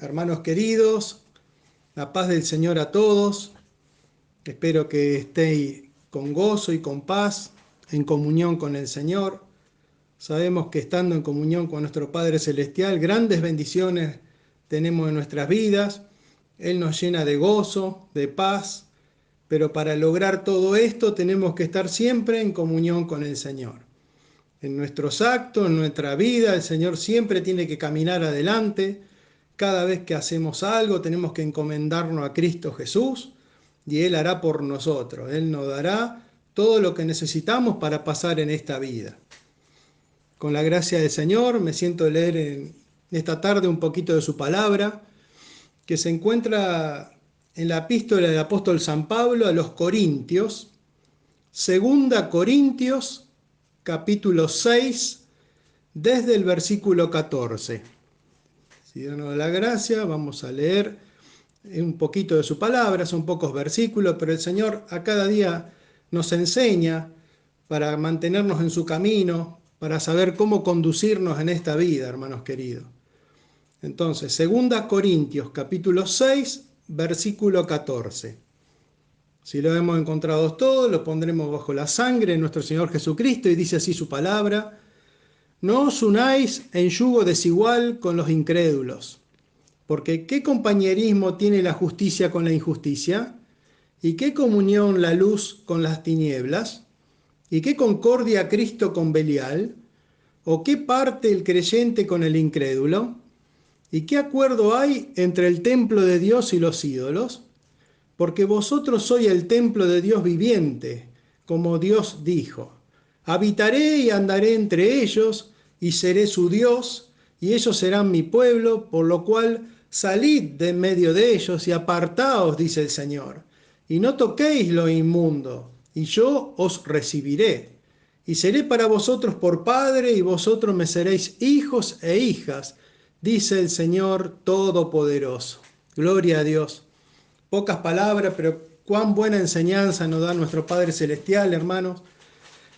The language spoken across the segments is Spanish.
Hermanos queridos, la paz del Señor a todos. Espero que estéis con gozo y con paz, en comunión con el Señor. Sabemos que estando en comunión con nuestro Padre Celestial, grandes bendiciones tenemos en nuestras vidas. Él nos llena de gozo, de paz, pero para lograr todo esto tenemos que estar siempre en comunión con el Señor. En nuestros actos, en nuestra vida, el Señor siempre tiene que caminar adelante. Cada vez que hacemos algo tenemos que encomendarnos a Cristo Jesús y Él hará por nosotros. Él nos dará todo lo que necesitamos para pasar en esta vida. Con la gracia del Señor me siento a leer en esta tarde un poquito de su palabra, que se encuentra en la epístola del apóstol San Pablo a los Corintios, 2 Corintios, capítulo 6, desde el versículo 14. Si Dios nos da la gracia, vamos a leer un poquito de su palabra, son pocos versículos, pero el Señor a cada día nos enseña para mantenernos en su camino, para saber cómo conducirnos en esta vida, hermanos queridos. Entonces, 2 Corintios, capítulo 6, versículo 14. Si lo hemos encontrado todo, lo pondremos bajo la sangre de nuestro Señor Jesucristo, y dice así su palabra: no os unáis en yugo desigual con los incrédulos, porque ¿qué compañerismo tiene la justicia con la injusticia? ¿Y qué comunión la luz con las tinieblas? ¿Y qué concordia Cristo con Belial? ¿O qué parte el creyente con el incrédulo? ¿Y qué acuerdo hay entre el templo de Dios y los ídolos? Porque vosotros sois el templo de Dios viviente, como Dios dijo: habitaré y andaré entre ellos, y seré su Dios, y ellos serán mi pueblo, por lo cual salid de en medio de ellos y apartaos, dice el Señor, y no toquéis lo inmundo, y yo os recibiré. Y seré para vosotros por Padre, y vosotros me seréis hijos e hijas, dice el Señor Todopoderoso. Gloria a Dios. Pocas palabras, pero cuán buena enseñanza nos da nuestro Padre Celestial, hermanos,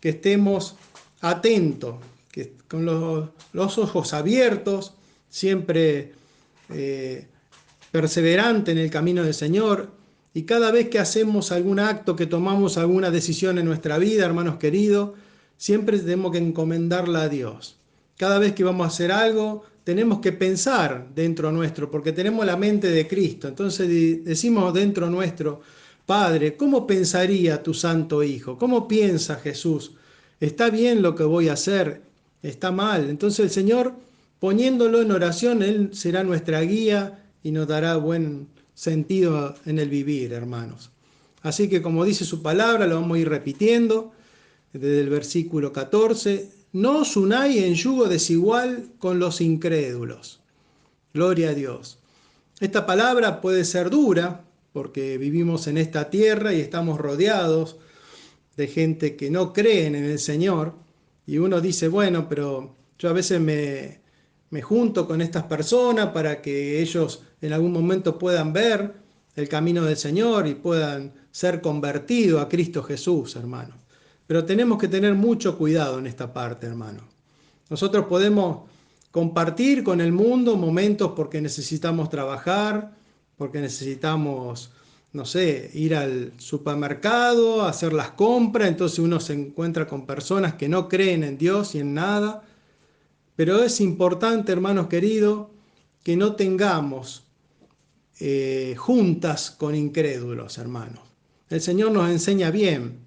que estemos atentos, que con los ojos abiertos, siempre perseverante en el camino del Señor, y cada vez que hacemos algún acto, que tomamos alguna decisión en nuestra vida, hermanos queridos, siempre tenemos que encomendarla a Dios. Cada vez que vamos a hacer algo, tenemos que pensar dentro nuestro, porque tenemos la mente de Cristo. Entonces decimos dentro nuestro: Padre, ¿cómo pensaría tu santo Hijo? ¿Cómo piensa Jesús? ¿Está bien lo que voy a hacer? ¿Está mal? Entonces el Señor, poniéndolo en oración, Él será nuestra guía y nos dará buen sentido en el vivir, hermanos. Así que, como dice su palabra, lo vamos a ir repitiendo desde el versículo 14: no os unáis en yugo desigual con los incrédulos. Gloria a Dios. Esta palabra puede ser dura, porque vivimos en esta tierra y estamos rodeados de gente que no creen en el Señor, y uno dice, bueno, pero yo a veces me junto con estas personas para que ellos en algún momento puedan ver el camino del Señor y puedan ser convertidos a Cristo Jesús, hermano. Pero tenemos que tener mucho cuidado en esta parte, hermano. Nosotros podemos compartir con el mundo momentos porque necesitamos trabajar, porque necesitamos, no sé, ir al supermercado, hacer las compras. Entonces uno se encuentra con personas que no creen en Dios y en nada. Pero es importante, hermanos queridos, que no tengamos juntas con incrédulos, hermanos. El Señor nos enseña bien.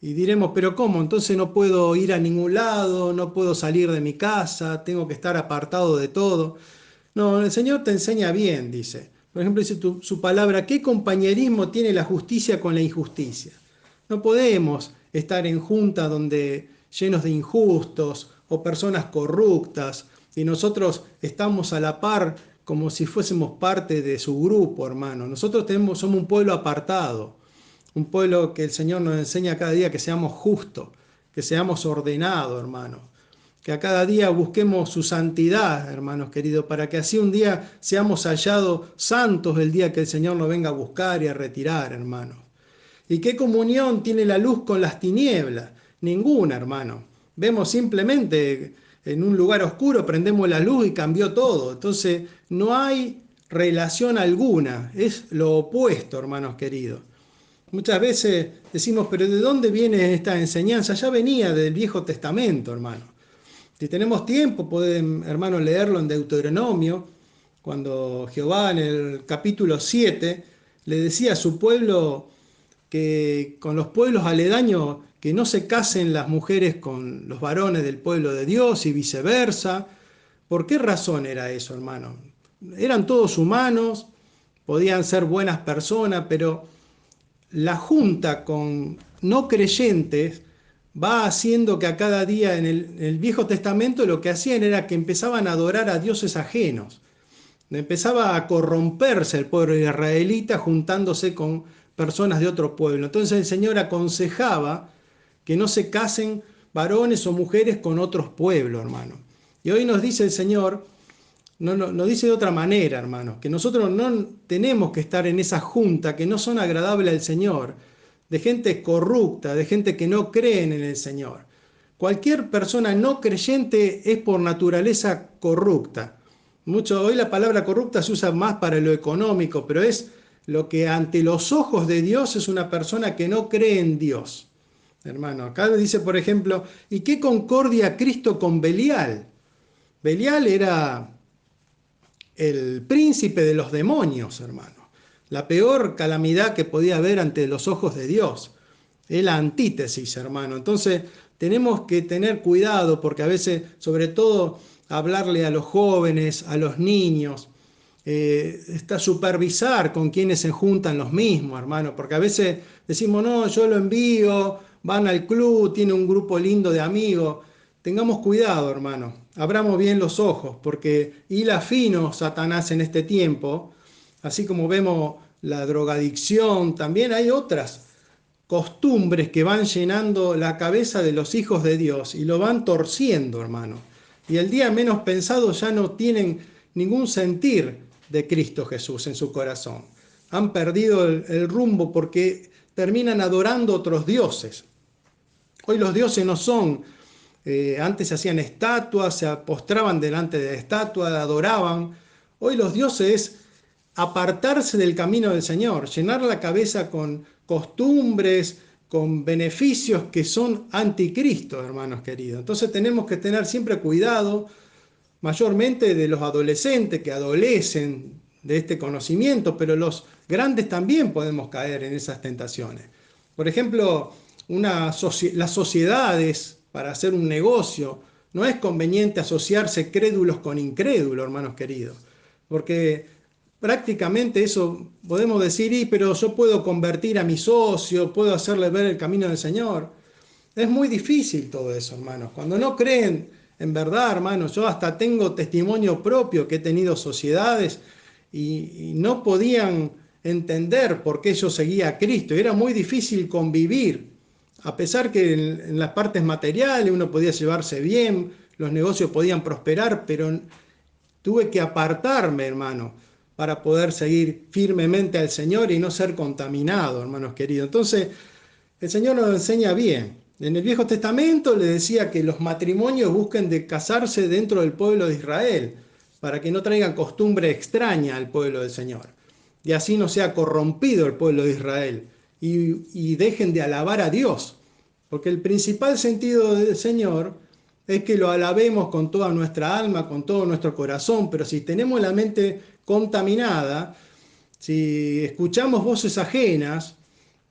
Y diremos, pero ¿cómo? Entonces no puedo ir a ningún lado, no puedo salir de mi casa, tengo que estar apartado de todo. No, el Señor te enseña bien, dice. Por ejemplo, dice su palabra: ¿qué compañerismo tiene la justicia con la injusticia? No podemos estar en juntas donde llenos de injustos o personas corruptas, y nosotros estamos a la par como si fuésemos parte de su grupo, hermano. Nosotros somos un pueblo apartado. Un pueblo que el Señor nos enseña cada día que seamos justos, que seamos ordenados, hermanos. Que a cada día busquemos su santidad, hermanos queridos, para que así un día seamos hallados santos el día que el Señor nos venga a buscar y a retirar, hermanos. ¿Y qué comunión tiene la luz con las tinieblas? Ninguna, hermano. Vemos simplemente en un lugar oscuro, prendemos la luz y cambió todo. Entonces no hay relación alguna, es lo opuesto, hermanos queridos. Muchas veces decimos, pero ¿de dónde viene esta enseñanza? Ya venía del Viejo Testamento, hermano. Si tenemos tiempo, pueden, hermanos, leerlo en Deuteronomio, cuando Jehová en el capítulo 7 le decía a su pueblo que con los pueblos aledaños que no se casen las mujeres con los varones del pueblo de Dios y viceversa. ¿Por qué razón era eso, hermano? Eran todos humanos, podían ser buenas personas, pero la junta con no creyentes va haciendo que a cada día en el Viejo Testamento lo que hacían era que empezaban a adorar a dioses ajenos. Empezaba a corromperse el pueblo israelita juntándose con personas de otro pueblo. Entonces el Señor aconsejaba que no se casen varones o mujeres con otros pueblos, hermano. Y hoy nos dice el Señor, nos dice de otra manera, hermano, que nosotros no tenemos que estar en esa junta que no son agradables al Señor, de gente corrupta, de gente que no creen en el Señor. Cualquier persona no creyente es por naturaleza corrupta. Hoy la palabra corrupta se usa más para lo económico, pero es lo que ante los ojos de Dios es una persona que no cree en Dios. Hermano, acá dice, por ejemplo, ¿y qué concordia Cristo con Belial? Belial era el príncipe de los demonios, hermano. La peor calamidad que podía haber ante los ojos de Dios. Es la antítesis, hermano. Entonces, tenemos que tener cuidado porque a veces, sobre todo, hablarle a los jóvenes, a los niños, supervisar con quienes se juntan los mismos, hermano, porque a veces decimos, no, yo lo envío, van al club, tiene un grupo lindo de amigos. Tengamos cuidado, hermano, abramos bien los ojos, porque hila fino Satanás en este tiempo, así como vemos la drogadicción, también hay otras costumbres que van llenando la cabeza de los hijos de Dios y lo van torciendo, hermano. Y el día menos pensado ya no tienen ningún sentir de Cristo Jesús en su corazón. Han perdido el rumbo porque terminan adorando otros dioses. Hoy los dioses no son, antes se hacían estatuas, se postraban delante de estatuas, adoraban. Hoy los dioses es apartarse del camino del Señor, llenar la cabeza con costumbres, con beneficios que son anticristo, hermanos queridos. Entonces tenemos que tener siempre cuidado, mayormente de los adolescentes que adolecen de este conocimiento, pero los grandes también podemos caer en esas tentaciones. Por ejemplo, las sociedades, para hacer un negocio, no es conveniente asociarse crédulos con incrédulos, hermanos queridos, porque prácticamente eso podemos decir, pero yo puedo convertir a mi socio, puedo hacerle ver el camino del Señor. Es muy difícil todo eso, hermanos. Cuando no creen en verdad, hermanos, yo hasta tengo testimonio propio que he tenido sociedades y no podían entender por qué yo seguía a Cristo. Era muy difícil convivir, a pesar que en las partes materiales uno podía llevarse bien, los negocios podían prosperar, pero tuve que apartarme, hermano, para poder seguir firmemente al Señor y no ser contaminado, hermanos queridos. Entonces, el Señor nos enseña bien. En el Viejo Testamento le decía que los matrimonios busquen de casarse dentro del pueblo de Israel, para que no traigan costumbre extraña al pueblo del Señor. Y así no sea corrompido el pueblo de Israel y dejen de alabar a Dios. Porque el principal sentido del Señor es que lo alabemos con toda nuestra alma, con todo nuestro corazón, pero si tenemos la mente contaminada, si escuchamos voces ajenas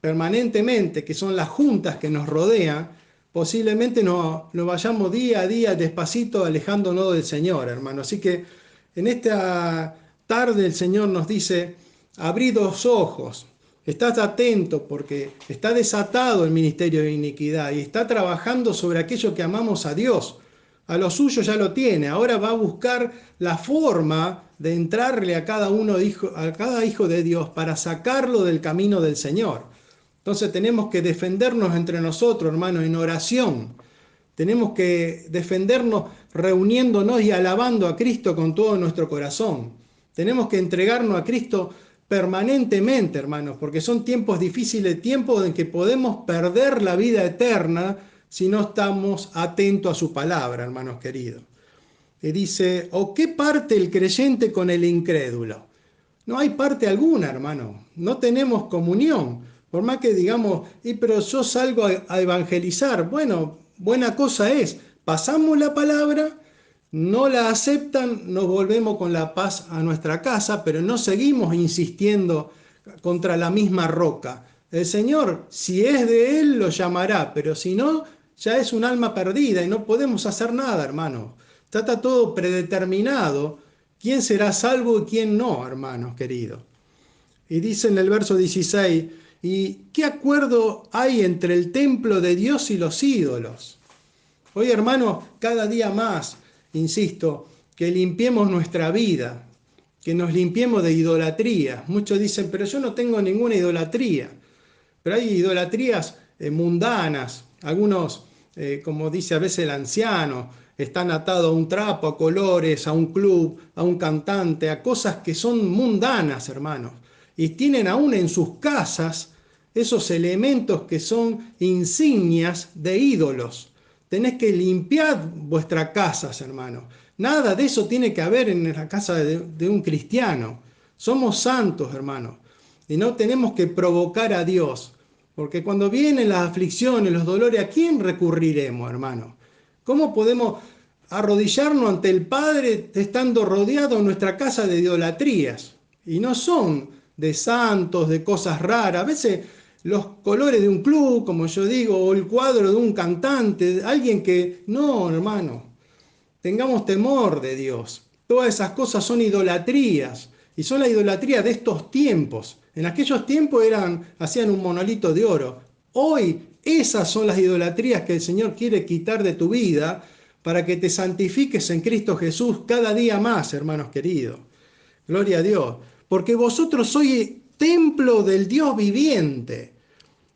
permanentemente, que son las juntas que nos rodean, posiblemente nos vayamos día a día despacito alejándonos del Señor, hermano. Así que en esta tarde el Señor nos dice, abrid los ojos, estás atento porque está desatado el ministerio de iniquidad y está trabajando sobre aquello que amamos a Dios. A lo suyo ya lo tiene, ahora va a buscar la forma de entrarle a cada hijo de Dios para sacarlo del camino del Señor. Entonces tenemos que defendernos entre nosotros, hermano, en oración. Tenemos que defendernos reuniéndonos y alabando a Cristo con todo nuestro corazón. Tenemos que entregarnos a Cristo permanentemente, hermanos, porque son tiempos difíciles, tiempos en que podemos perder la vida eterna si no estamos atentos a su palabra, hermanos queridos. Y dice, ¿o qué parte el creyente con el incrédulo? no hay parte alguna, hermano. No tenemos comunión. Por más que digamos, pero yo salgo a evangelizar. Bueno, buena cosa es. Pasamos la palabra, no la aceptan, nos volvemos con la paz a nuestra casa, pero no seguimos insistiendo contra la misma roca. El Señor, si es de Él, lo llamará, pero si no, ya es un alma perdida y no podemos hacer nada, hermano. Está todo predeterminado. ¿Quién será salvo y quién no, hermanos queridos? Y dice en el verso 16, ¿y qué acuerdo hay entre el templo de Dios y los ídolos? Hoy, hermanos, cada día más, insisto, que limpiemos nuestra vida, que nos limpiemos de idolatría. Muchos dicen, pero yo no tengo ninguna idolatría. Pero hay idolatrías mundanas. Algunos, como dice a veces el anciano, están atados a un trapo, a colores, a un club, a un cantante, a cosas que son mundanas, hermanos. Y tienen aún en sus casas esos elementos que son insignias de ídolos. Tenés que limpiar vuestras casas, hermanos. Nada de eso tiene que haber en la casa de un cristiano. Somos santos, hermanos. Y no tenemos que provocar a Dios. Porque cuando vienen las aflicciones, los dolores, ¿a quién recurriremos, hermano? ¿Cómo podemos arrodillarnos ante el Padre estando rodeados en nuestra casa de idolatrías? Y no son de santos, de cosas raras. A veces los colores de un club, como yo digo, o el cuadro de un cantante, alguien que... No, hermano, tengamos temor de Dios. Todas esas cosas son idolatrías. Y son la idolatría de estos tiempos. En aquellos tiempos hacían un monolito de oro. Hoy esas son las idolatrías que el Señor quiere quitar de tu vida para que te santifiques en Cristo Jesús cada día más, hermanos queridos. Gloria a Dios. Porque vosotros sois templo del Dios viviente.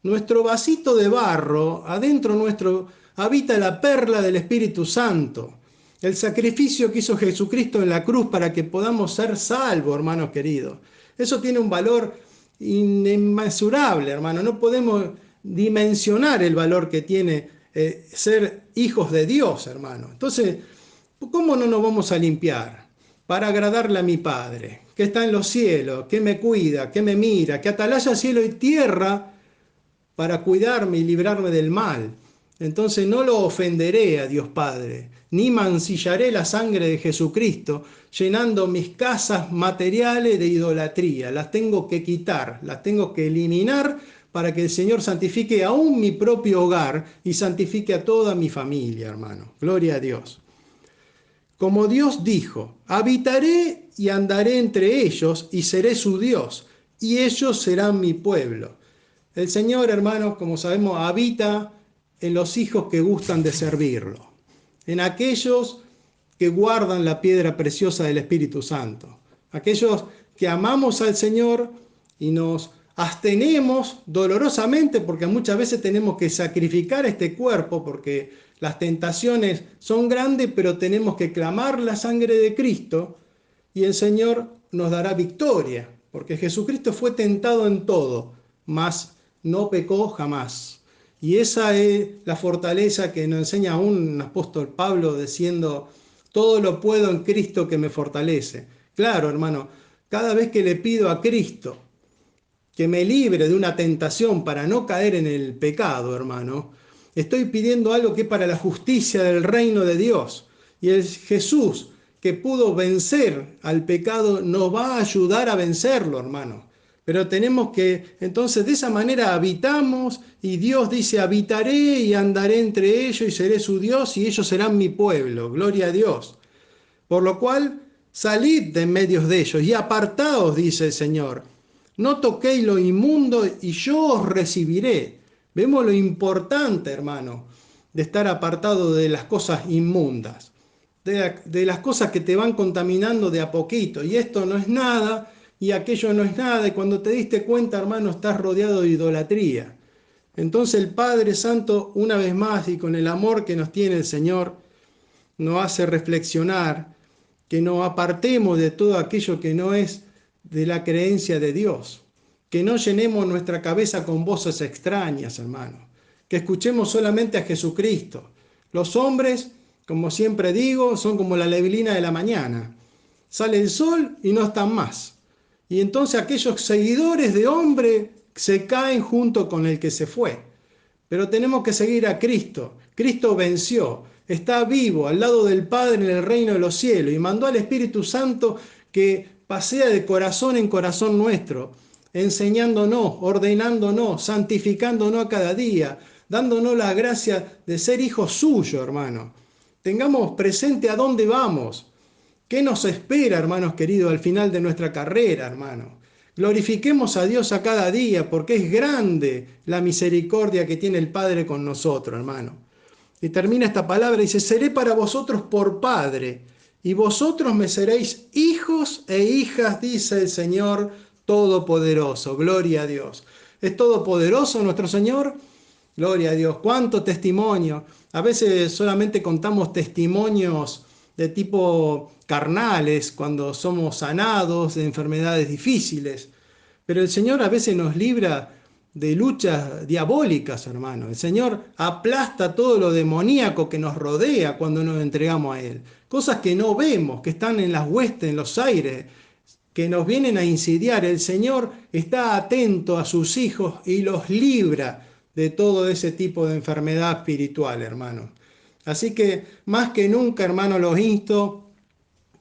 Nuestro vasito de barro, adentro nuestro habita la perla del Espíritu Santo. El sacrificio que hizo Jesucristo en la cruz para que podamos ser salvos, hermanos queridos. Eso tiene un valor inmensurable, hermano. No podemos dimensionar el valor que tiene ser hijos de Dios, hermano. Entonces, ¿cómo no nos vamos a limpiar? Para agradarle a mi Padre, que está en los cielos, que me cuida, que me mira, que atalaya cielo y tierra para cuidarme y librarme del mal. Entonces no lo ofenderé a Dios Padre, ni mancillaré la sangre de Jesucristo, llenando mis casas materiales de idolatría. Las tengo que quitar, las tengo que eliminar para que el Señor santifique aún mi propio hogar y santifique a toda mi familia, hermano. Gloria a Dios. Como Dios dijo, habitaré y andaré entre ellos y seré su Dios, y ellos serán mi pueblo. El Señor, hermanos, como sabemos, habita en los hijos que gustan de servirlo, en aquellos que guardan la piedra preciosa del Espíritu Santo, aquellos que amamos al Señor y nos abstenemos dolorosamente porque muchas veces tenemos que sacrificar este cuerpo porque las tentaciones son grandes, pero tenemos que clamar la sangre de Cristo y el Señor nos dará victoria, porque Jesucristo fue tentado en todo, mas no pecó jamás. Y esa es la fortaleza que nos enseña aún el apóstol Pablo diciendo, todo lo puedo en Cristo que me fortalece. Claro, hermano, cada vez que le pido a Cristo que me libre de una tentación para no caer en el pecado, hermano, estoy pidiendo algo que es para la justicia del reino de Dios. Y el Jesús que pudo vencer al pecado nos va a ayudar a vencerlo, hermano. Pero tenemos que, entonces de esa manera habitamos y Dios dice, habitaré y andaré entre ellos y seré su Dios y ellos serán mi pueblo. Gloria a Dios. Por lo cual, salid de en medio de ellos y apartaos, dice el Señor. No toquéis lo inmundo y yo os recibiré. Vemos lo importante, hermano, de estar apartado de las cosas inmundas, de las cosas que te van contaminando de a poquito. Y esto no es nada y aquello no es nada. Y cuando te diste cuenta, hermano, estás rodeado de idolatría. Entonces el Padre Santo, una vez más, y con el amor que nos tiene el Señor, nos hace reflexionar que nos apartemos de todo aquello que no es de la creencia de Dios, que no llenemos nuestra cabeza con voces extrañas, hermano, que escuchemos solamente a Jesucristo. Los hombres, como siempre digo, son como la neblina de la mañana. Sale el sol y no están más. Y entonces aquellos seguidores de hombre se caen junto con el que se fue. Pero tenemos que seguir a Cristo. Cristo venció, está vivo al lado del Padre en el reino de los cielos y mandó al Espíritu Santo que pasea de corazón en corazón nuestro, enseñándonos, ordenándonos, santificándonos a cada día, dándonos la gracia de ser hijos suyos, hermano. Tengamos presente a dónde vamos. ¿Qué nos espera, hermanos queridos, al final de nuestra carrera, hermano? Glorifiquemos a Dios a cada día, porque es grande la misericordia que tiene el Padre con nosotros, hermano. Y termina esta palabra y dice, seré para vosotros por Padre, y vosotros me seréis hijos e hijas, dice el Señor Todopoderoso. Gloria a Dios. ¿Es todopoderoso nuestro Señor? Gloria a Dios. ¿Cuánto testimonio? A veces solamente contamos testimonios de tipo carnales cuando somos sanados de enfermedades difíciles. Pero el Señor a veces nos libra de luchas diabólicas, hermano. El Señor aplasta todo lo demoníaco que nos rodea cuando nos entregamos a Él. Cosas que no vemos, que están en las huestes, en los aires, que nos vienen a insidiar. El Señor está atento a sus hijos y los libra de todo ese tipo de enfermedad espiritual, hermano. Así que más que nunca, hermano, los insto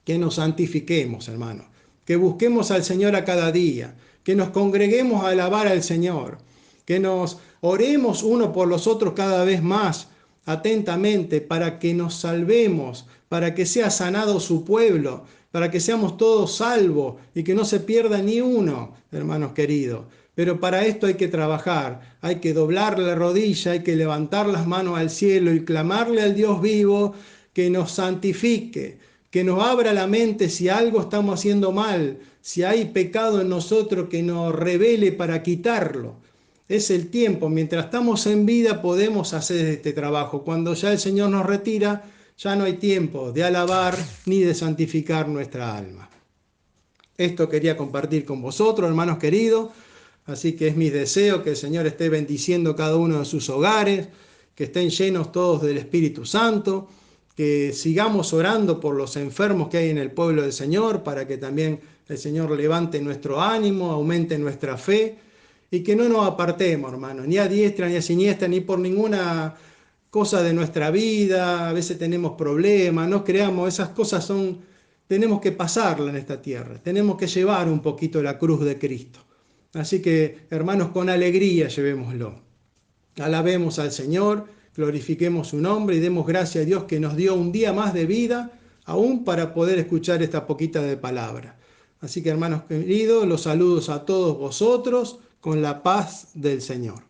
que nos santifiquemos, hermano, que busquemos al Señor a cada día, que nos congreguemos a alabar al Señor, que nos oremos uno por los otros cada vez más atentamente para que nos salvemos, para que sea sanado su pueblo, para que seamos todos salvos y que no se pierda ni uno, hermanos queridos. Pero para esto hay que trabajar, hay que doblar la rodilla, hay que levantar las manos al cielo y clamarle al Dios vivo que nos santifique, que nos abra la mente si algo estamos haciendo mal, si hay pecado en nosotros, que nos revele para quitarlo. Es el tiempo, mientras estamos en vida podemos hacer este trabajo. Cuando ya el Señor nos retira, ya no hay tiempo de alabar ni de santificar nuestra alma. Esto quería compartir con vosotros, hermanos queridos. Así que es mi deseo que el Señor esté bendiciendo cada uno de sus hogares, que estén llenos todos del Espíritu Santo, que sigamos orando por los enfermos que hay en el pueblo del Señor, para que también el Señor levante nuestro ánimo, aumente nuestra fe, y que no nos apartemos, hermano, ni a diestra ni a siniestra, ni por ninguna cosa de nuestra vida. A veces tenemos problemas, no creamos, esas cosas tenemos que pasarla en esta tierra, tenemos que llevar un poquito la cruz de Cristo. Así que, hermanos, con alegría llevémoslo. Alabemos al Señor, glorifiquemos su nombre y demos gracias a Dios que nos dio un día más de vida, aún para poder escuchar esta poquita de palabra. Así que, hermanos queridos, los saludos a todos vosotros con la paz del Señor.